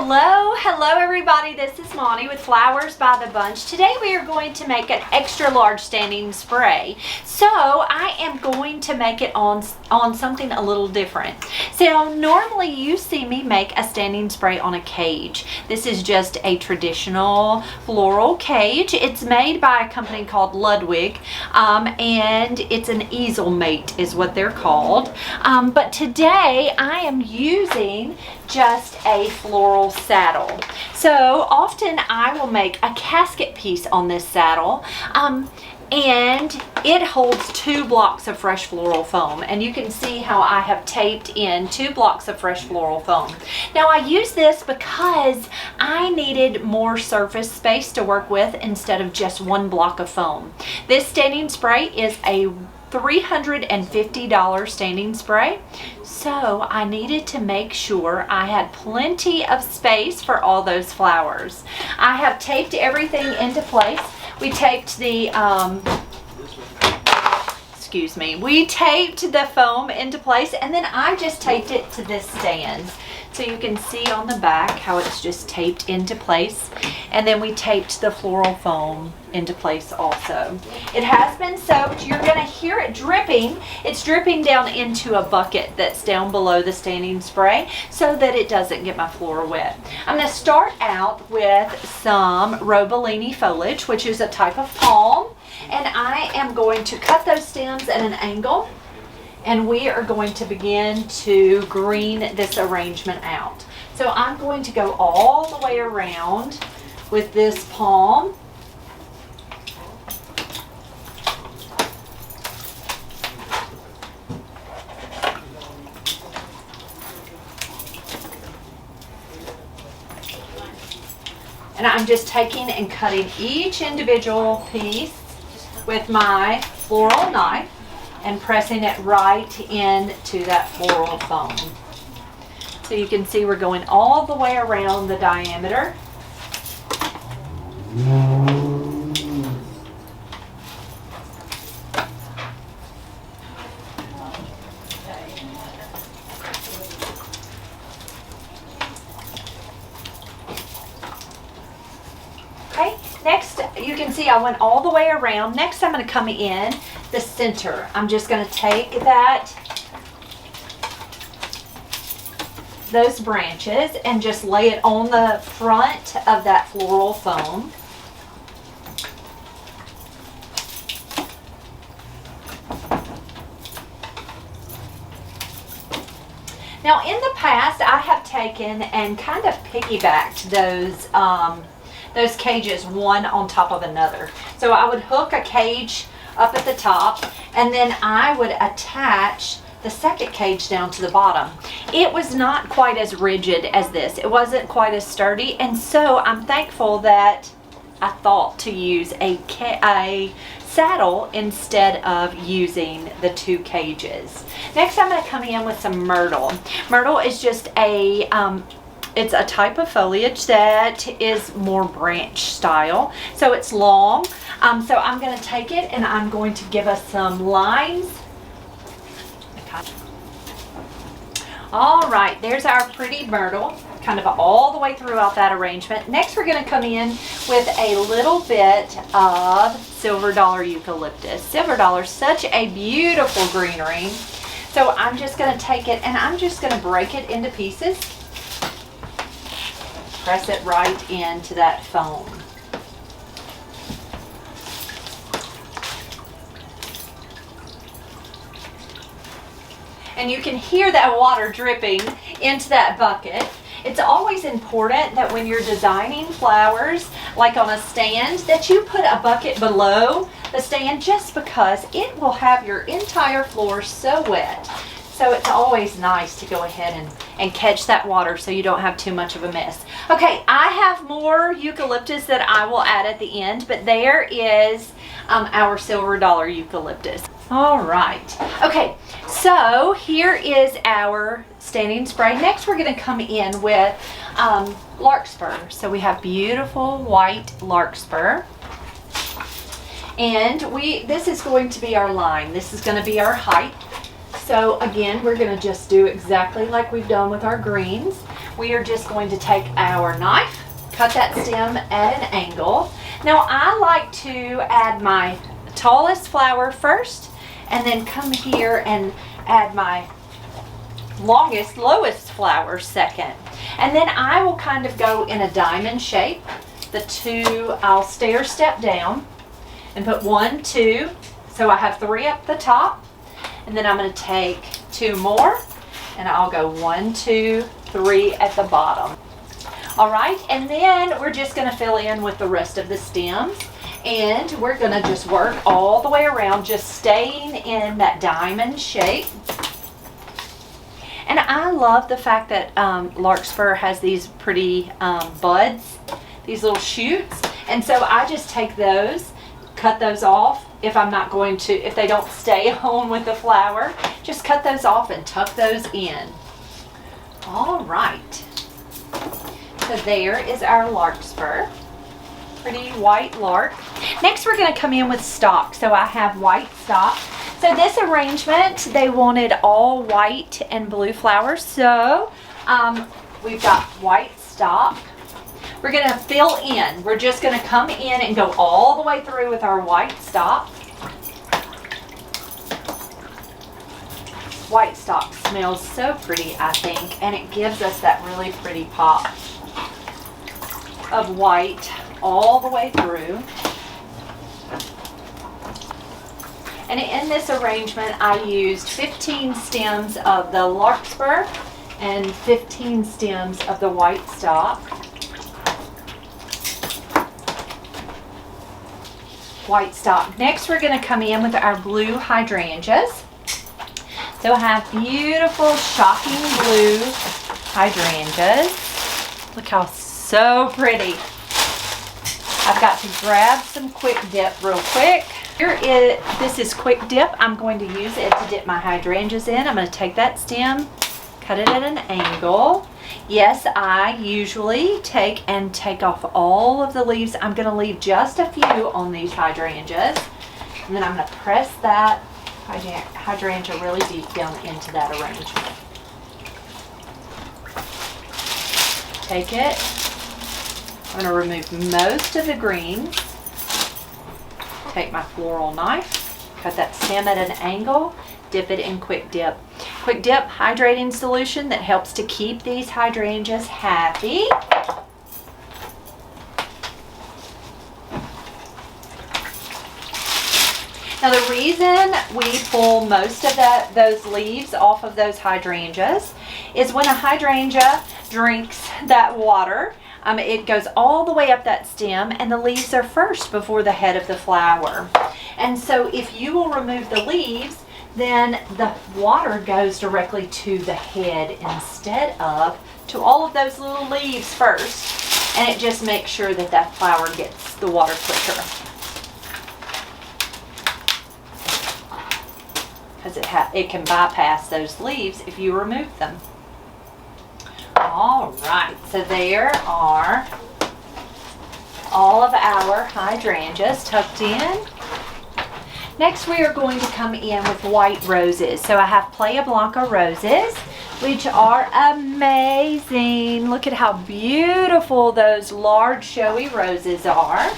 Hello everybody, this is Monty with Flowers by the Bunch. Today we are going to make an extra large standing spray. So I am going to make it on something a little different. So normally you see me make a standing spray on a cage. This is just a traditional floral cage. It's made by a company called Ludwig, and it's an easel mate is what they're called. But today I am using just a floral saddle. So often I will make a casket piece on this saddle, and it holds 2 blocks of fresh floral foam, and you can see how I have taped in 2 blocks of fresh floral foam. Now I use this because I needed more surface space to work with instead of just 1 block of foam. This standing spray is a $350 standing spray, so I needed to make sure I had plenty of space for all those flowers. I have taped everything into place. We taped the we taped the foam into place, and then I just taped it to this stand. So you can see on the back how it's just taped into place, and then we taped the floral foam into place also. It has been soaked. You're going to hear it dripping. It's dripping down into a bucket that's down below the standing spray so that it doesn't get my floor wet. I'm going to start out with some Robellini foliage, which is a type of palm, and I am going to cut those stems at an angle, and we are going to begin to green this arrangement out. So I'm going to go all the way around with this palm. And I'm just taking and cutting each individual piece with my floral knife and pressing it right into that floral foam. So you can see we're going all the way around the diameter. Okay, next you can see I went all the way around. Next I'm going to come in the center. I'm just going to take those branches and just lay it on the front of that floral foam. Now in the past I have taken and kind of piggybacked those cages one on top of another. So I would hook a cage up at the top, and then I would attach the second cage down to the bottom. It was not quite as rigid as this. It wasn't quite as sturdy, and so I'm thankful that I thought to use a saddle instead of using the 2 cages. Next I'm going to come in with some myrtle. Myrtle is just it's a type of foliage that is more branch style, so it's long. So I'm going to take it and I'm going to give us some lines. All right, there's our pretty myrtle, kind of all the way throughout that arrangement. Next we're going to come in with a little bit of silver dollar eucalyptus. Silver dollar, such a beautiful greenery. So I'm just going to take it and I'm just going to break it into pieces. Press it right into that foam. And you can hear that water dripping into that bucket. It's always important that when you're designing flowers, like on a stand, that you put a bucket below the stand, just because it will have your entire floor so wet. So it's always nice to go ahead and catch that water so you don't have too much of a mess. Okay, I have more eucalyptus that I will add at the end, but there is our silver dollar eucalyptus. All right. Okay, so here is our standing spray. Next we're going to come in with larkspur. So we have beautiful white larkspur. And this is going to be our line. This is going to be our height. So again, we're going to just do exactly like we've done with our greens. We are just going to take our knife, cut that stem at an angle. Now I like to add my tallest flower first, and then come here and add my lowest flower second. And then I will kind of go in a diamond shape. The two, I'll stair step down and put 1, 2. So I have 3 up the top. And then I'm going to take 2 more, and I'll go 1, 2, 3 at the bottom. All right, and then we're just going to fill in with the rest of the stems. And we're going to just work all the way around, just staying in that diamond shape. And I love the fact that larkspur has these pretty buds, these little shoots. And so I just take those, cut those off. If they don't stay on with the flower, just cut those off and tuck those in. All right. So there is our larkspur. Pretty white lark. Next we're going to come in with stock. So I have white stock. So this arrangement, they wanted all white and blue flowers. So we've got white stock. We're going to fill in. We're just going to come in and go all the way through with our white stock. White stock smells so pretty, I think, and it gives us that really pretty pop of white all the way through. And in this arrangement, I used 15 stems of the larkspur and 15 stems of the white stock. White stock. Next, we're going to come in with our blue hydrangeas. So I have beautiful, shocking blue hydrangeas. Look how so pretty. I've got to grab some quick dip real quick. This is quick dip. I'm going to use it to dip my hydrangeas in. I'm going to take that stem, cut it at an angle. Yes, I usually take off all of the leaves. I'm going to leave just a few on these hydrangeas. And then I'm going to press that hydrangea really deep down into that arrangement. Take it. I'm going to remove most of the greens. Take my floral knife, cut that stem at an angle, dip it in quick dip. Quick dip hydrating solution that helps to keep these hydrangeas happy. Now the reason we pull most of those leaves off of those hydrangeas is when a hydrangea drinks that water, it goes all the way up that stem, and the leaves are first before the head of the flower. And so if you will remove the leaves, then the water goes directly to the head instead of to all of those little leaves first. And it just makes sure that that flower gets the water quicker. Because it can bypass those leaves if you remove them. All right, so there are all of our hydrangeas tucked in. Next, we are going to come in with white roses. So I have Playa Blanca roses, which are amazing. Look at how beautiful those large showy roses are.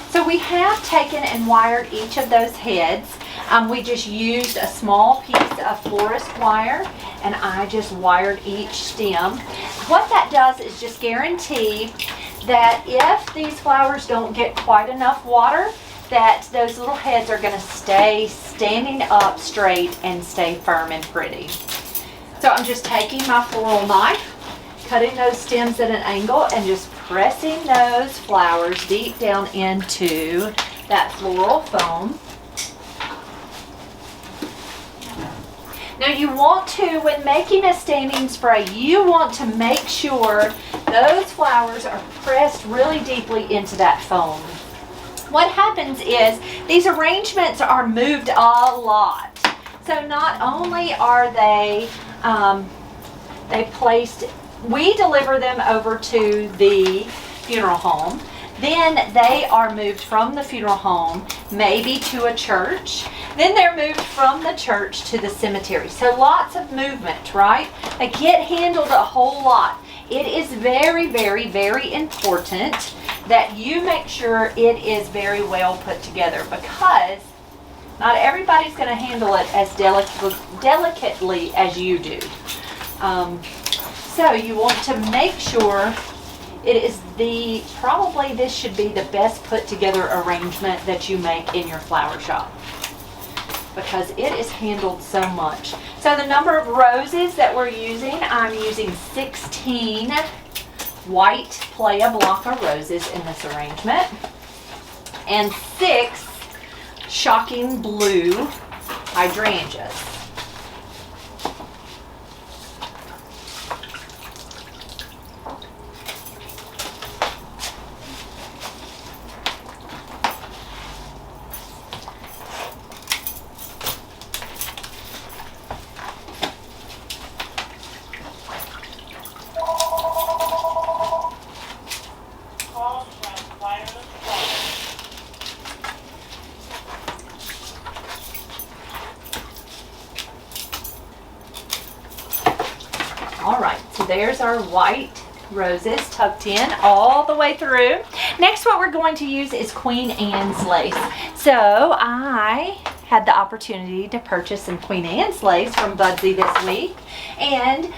So we have taken and wired each of those heads. We just used a small piece of florist wire, and I just wired each stem. What that does is just guarantee that if these flowers don't get quite enough water, that those little heads are going to stay standing up straight and stay firm and pretty. So I'm just taking my floral knife, cutting those stems at an angle, and just pressing those flowers deep down into that floral foam. Now you want to, when making a standing spray, you want to make sure those flowers are pressed really deeply into that foam. What happens is these arrangements are moved a lot. So not only are they placed, we deliver them over to the funeral home. Then they are moved from the funeral home, maybe to a church. Then they're moved from the church to the cemetery. So lots of movement, right? They get handled a whole lot. It is very, very, very important that you make sure it is very well put together, because not everybody's going to handle it as delicately as you do. So you want to make sure it is probably this should be the best put together arrangement that you make in your flower shop, because it is handled so much. So the number of roses that we're using, I'm using 16 white Playa Blanca roses in this arrangement, and 6 shocking blue hydrangeas. All right, so there's our white roses tucked in all the way through. Next, what we're going to use is Queen Anne's lace. So I had the opportunity to purchase some Queen Anne's lace from Budsy this week. And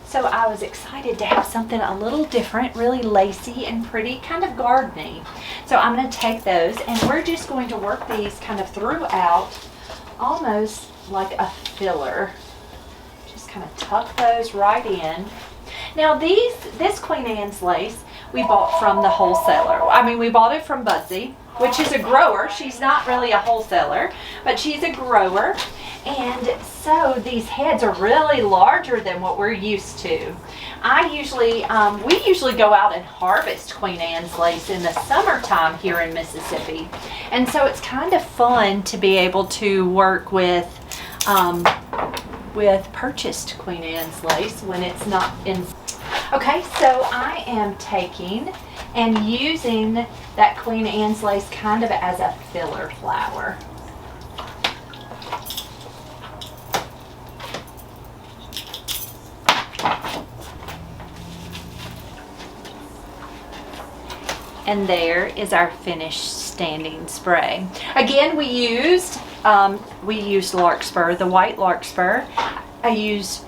so I was excited to have something a little different, really lacy and pretty, kind of gardeny. So I'm going to take those, and we're just going to work these kind of throughout, almost like a filler. Kind of tuck those right in. Now this Queen Anne's lace we bought from the wholesaler. I mean, we bought it from Budsy, which is a grower. She's not really a wholesaler, but she's a grower. And so these heads are really larger than what we're used to. We usually go out and harvest Queen Anne's lace in the summertime here in Mississippi. And so it's kind of fun to be able to work with purchased Queen Anne's lace when it's not in. Okay, so I am taking and using that Queen Anne's lace kind of as a filler flower. And there is our finished standing spray. Again, we used larkspur, the white larkspur. I used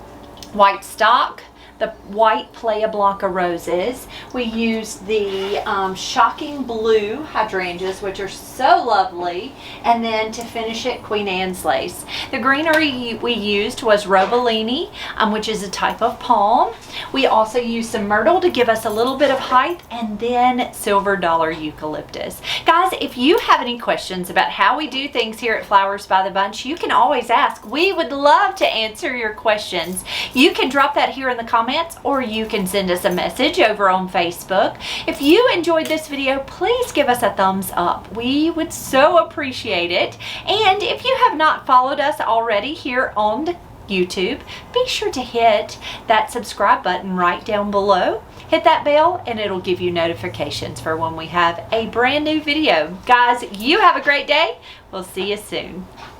white stock, the white Playa Blanca roses. We used the shocking blue hydrangeas, which are so lovely. And then to finish it, Queen Anne's lace. The greenery we used was Robellini, which is a type of palm. We also used some myrtle to give us a little bit of height, and then silver dollar eucalyptus. Guys, if you have any questions about how we do things here at Flowers by the Bunch, you can always ask. We would love to answer your questions. You can drop that here in the comments, or you can send us a message over on Facebook. If you enjoyed this video, please give us a thumbs up. We would so appreciate it. And if you have not followed us already here on YouTube, be sure to hit that subscribe button right down below. Hit that bell and it'll give you notifications for when we have a brand new video. Guys, you have a great day. We'll see you soon.